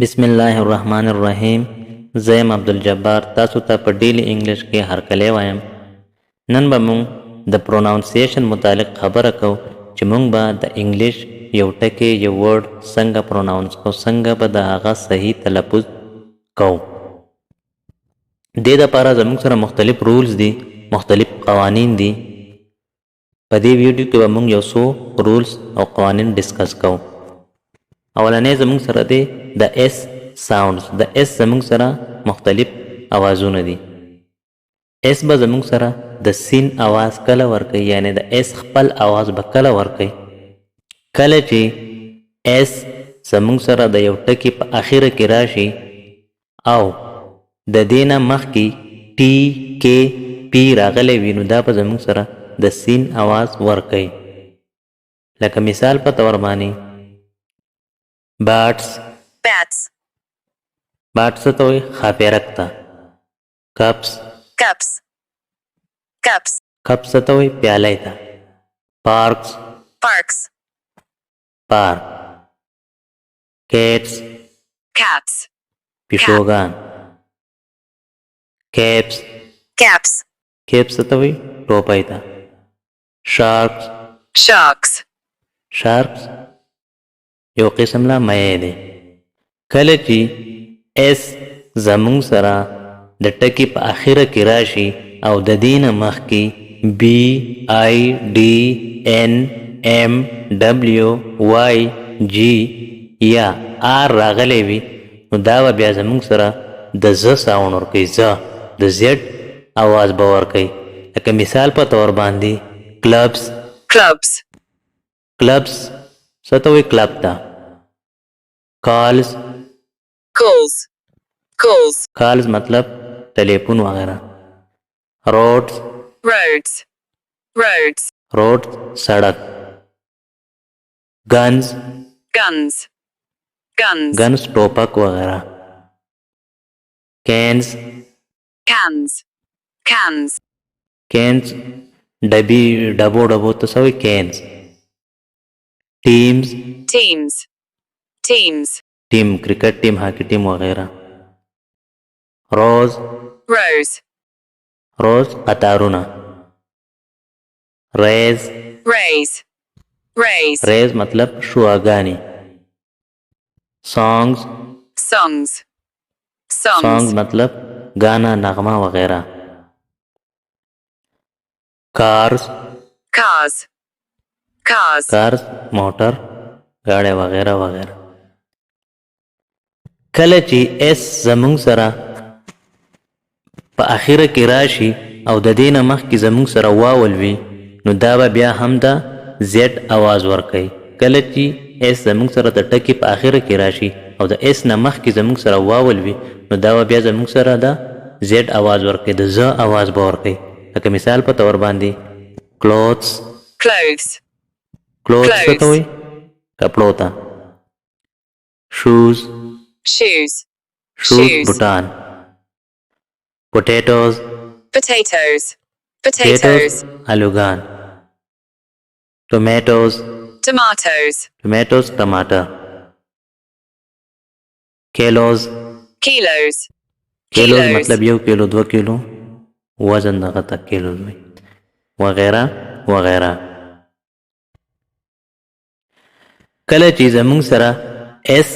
بسم الله الرحمن الرحیم. زیم عبدالجبار تاسو ته په ډیلی انګلیش کې هرکلی وایم. نن به مونږ د پروناونسیشن متعلق خبره کوو چې مونږ به د انګلیش یو ټکی یو ورډ څنګه پروناونس کوو، څنګه به د هغه صحیح تلفظ کوو. دې دپاره زموږ سره مختلف رولز دي، مختلف قوانین دي. په دې ویډیو کې به مونږ یو څو رولز او قوانین ډسکس کوو. اولنې زموږ سره دی د اس ساوندز. د اس زموږ سره مختلف اوازونه دي. اس به زموږ سره د سین اواز کله ورکوي، یعنی د اس خپل اواز به کله ورکوي کله چې اس زموږ سره د یو ټکي په اخره کې راشي او د دې نه مخکې ټي کې پی راغلی وي، نو دا به زموږ سره د سین اواز ورکوي. لکه مثال په طور باندې bats bats ته وایي خاپیرک ته. cups cups ته وایي پیالی ته. parks park cats پیشوګان. caps ته وایي ټوپۍ ته. sharks یو قسم لا مې دی. کله چې اس زموږ سره د ټکي په اخره کې راشي او د دې نه مخکې بی آی ډي ان ایم ډبلیو وای جی یا آر راغلی وي، نو دا به بیا زموږ سره د ز ساوند ورکوي. ز د زیډ اواز به ورکوي. لکه مثال په طور باندې کلبس څه ته وایي کلب ته. کالز مطلب ټلیفون وغیرہ. روډز سړک. گنز ټوپک وغیرہ. کینز ډبو ته څه وایي کینز. ټیم کرکٹ ټیم، هاکی ټیم وغیرہ. روز قطارونه. ریز مطلب شواګانی. سانگز مطلب گانا نغمه وغیرہ. کارز موټر گاڑی وغیرہ وغیرہ. کله چې اس زموږ سره په اخره کې راشي او د دې نه مخکې زموږ سره واول وي، نو دا به بیا هم د زیډ اواز ورکوي. کله چې اس زموږ سره د ټکي په اخره کې راشي او د اس نه مخکې زموږ سره واول وي، نو دا به بیا زموږ سره د زیډ اواز ورکوي، د ز اواز به ورکوي. لکه مثال په طور باندې کلوتھس څه ته وایي کپړو ته. شوز بوټان. potatoes آلوګان. tomatoes ټماټر. kilos مطلب 1 کیلو 2 کیلو وزن دغه ته کیلو وي وغیرہ وغیرہ. کله چې زموږ سره اس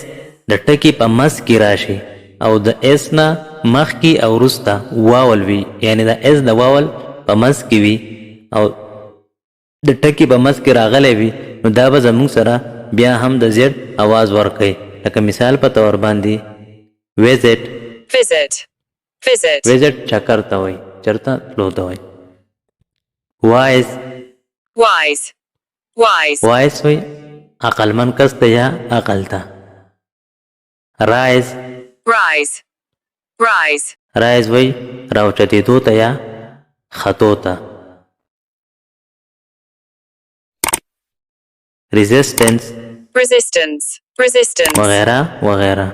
د ټکي په مس کې راشي او د اس نه مخکې او وروسته واول وي، یعنی د اس د واول په مس کې وي او د ټکي په مس کې راغلی وي، نو دا به زموږ سره بیا هم د زیډ اواز ورکوي. لکه مثال په طور باندې ویزټ چکر ته وایي، چرته تلو ته وایي. وایس وایي عقلمن کس ته یا عقل ته. رایز وایي راوچتېدو ته یا خطو ته. ریزسټنس وغیرہ وغیرہ.